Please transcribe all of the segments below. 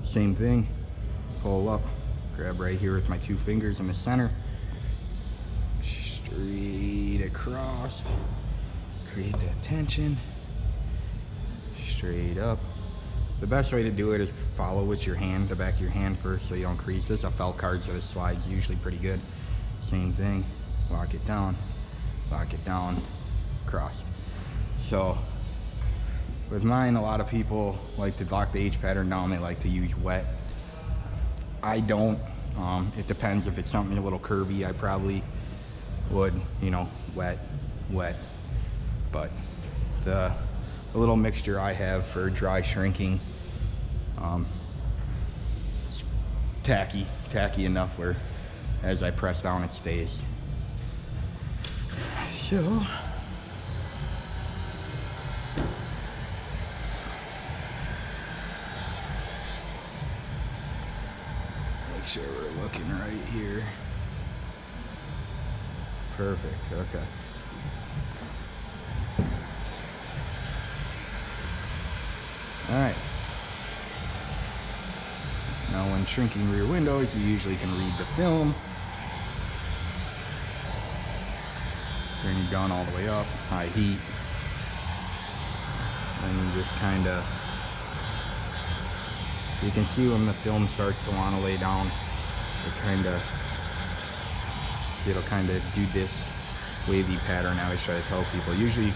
Same thing, pull up, grab right here with my 2 fingers in the center, straight across, create that tension, straight up. The best way to do it is follow with your hand, the back of your hand first, so you don't crease. This is a felt card, so this slides usually pretty good. Same thing, lock it down, cross. So with mine, a lot of people like to lock the H pattern down. They like to use wet. I don't. It depends. If it's something a little curvy, I probably would, you know, wet. But the little mixture I have for dry shrinking, it's tacky enough where as I press down it stays. So make sure we're looking right here. Perfect, okay. All right. Now when shrinking rear windows, you usually can read the film. Turn your gun all the way up, high heat. And you just kind of, you can see when the film starts to want to lay down, it'll kind of do this wavy pattern. I always try to tell people, usually you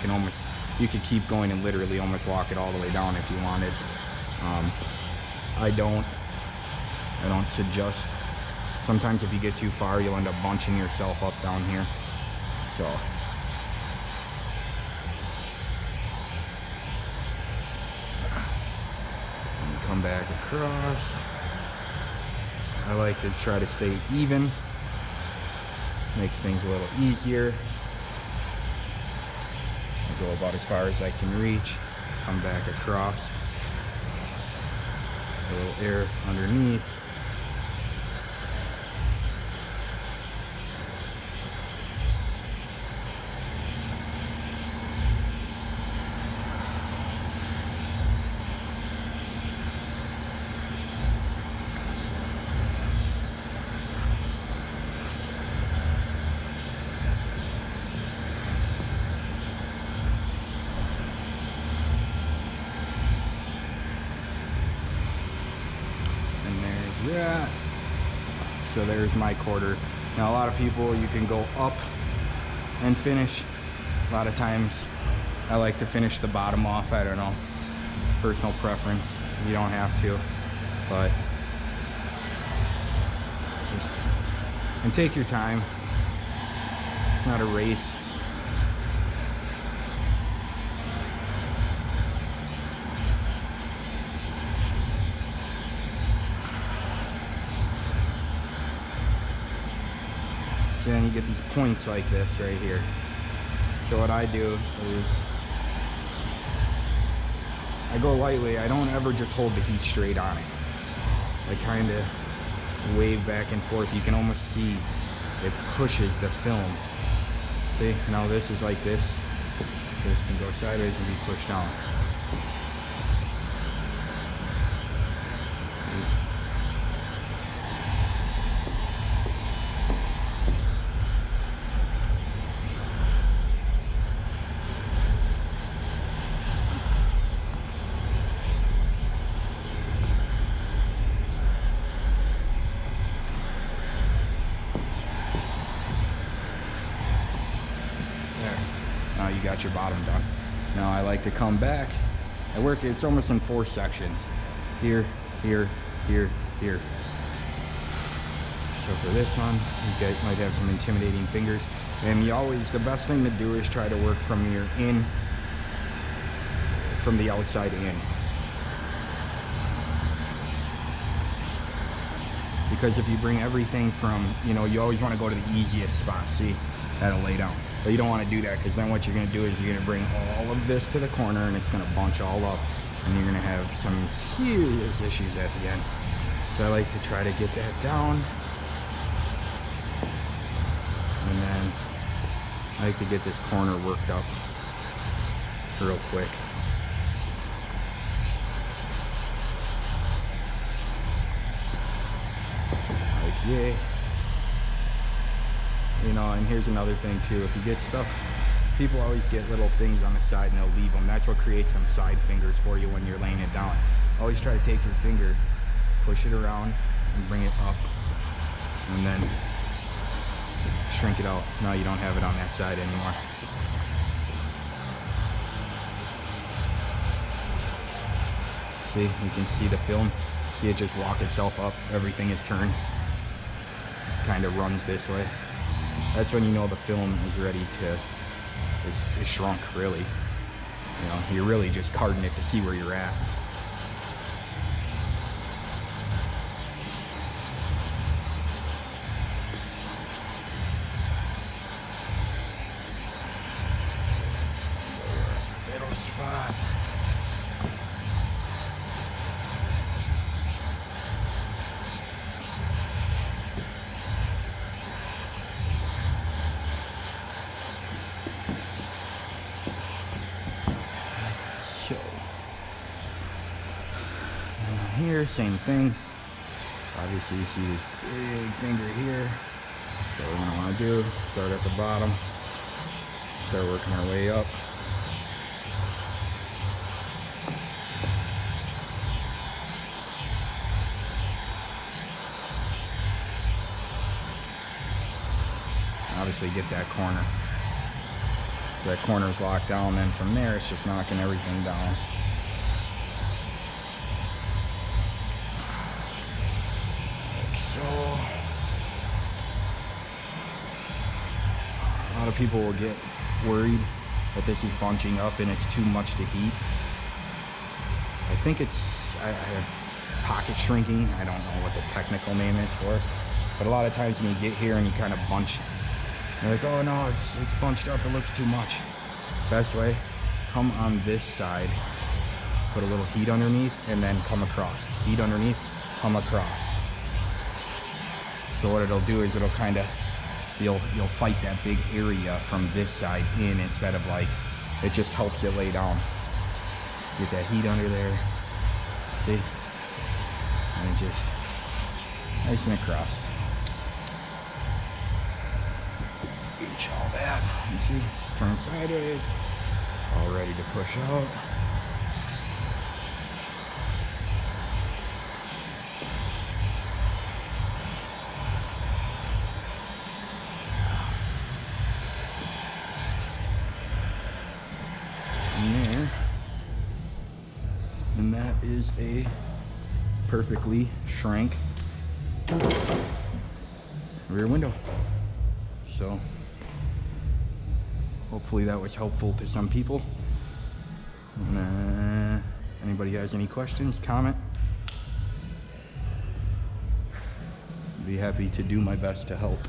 could keep going and literally almost walk it all the way down if you wanted. I don't suggest. Sometimes if you get too far, you'll end up bunching yourself up down here. So and come back across. I like to try to stay even. Makes things a little easier. I go about as far as I can reach. Come back across. A little air underneath. Yeah. So there's my quarter. Now a lot of people, you can go up and finish. A lot of times I like to finish the bottom off. I don't know, personal preference. You don't have to, but just, and take your time. It's not a race. So then you get these points like this right here. So what I do is I go lightly. I don't ever just hold the heat straight on it. I kind of wave back and forth. You can almost see it pushes the film. See, now this is like this. This can go sideways and be pushed down. Now you got your bottom done. Now I like to come back. It's almost in 4 sections. Here, here, here, here. So for this one, you might have some intimidating fingers. And the best thing to do is try to work from the outside in. Because if you bring everything from, you always want to go to the easiest spot, see? That'll lay down. But you don't want to do that, because then what you're going to do is you're going to bring all of this to the corner and it's going to bunch all up and you're going to have some serious issues at the end. So I like to try to get that down. And then I like to get this corner worked up real quick. Yeah. You know, and here's another thing too. If you get stuff, people always get little things on the side and they'll leave them. That's what creates some side fingers for you when you're laying it down. Always try to take your finger, push it around, and bring it up, and then shrink it out. Now you don't have it on that side anymore. See, you can see the film. See it just walk itself up. Everything is turned. Kind of runs this way. That's when you know the film is ready to, is shrunk, really. You know, you're really just carding it to see where you're at. Little spot. So, and here, same thing. Obviously, you see this big finger here. So what we're gonna want to do, start at the bottom, start working our way up. Obviously, get that corner. So that corner is locked down, then from there it's just knocking everything down. Like so. A lot of people will get worried that this is bunching up and it's too much to heat. I think it's pocket shrinking. I don't know what the technical name is for it. But a lot of times when you get here and you kind of bunch, you're like, oh no, it's bunched up, it looks too much. Best way, come on this side, put a little heat underneath, and then come across. Heat underneath, come across. So what it'll do is it'll kind of, you'll fight that big area from this side in instead of like, it just helps it lay down. Get that heat under there, see? And just nice and across. Reach all that. You see, it's turned sideways. All ready to push out. And there. And that is a perfectly shrank rear window. So hopefully that was helpful to some people. And, anybody has any questions, comment. I'd be happy to do my best to help.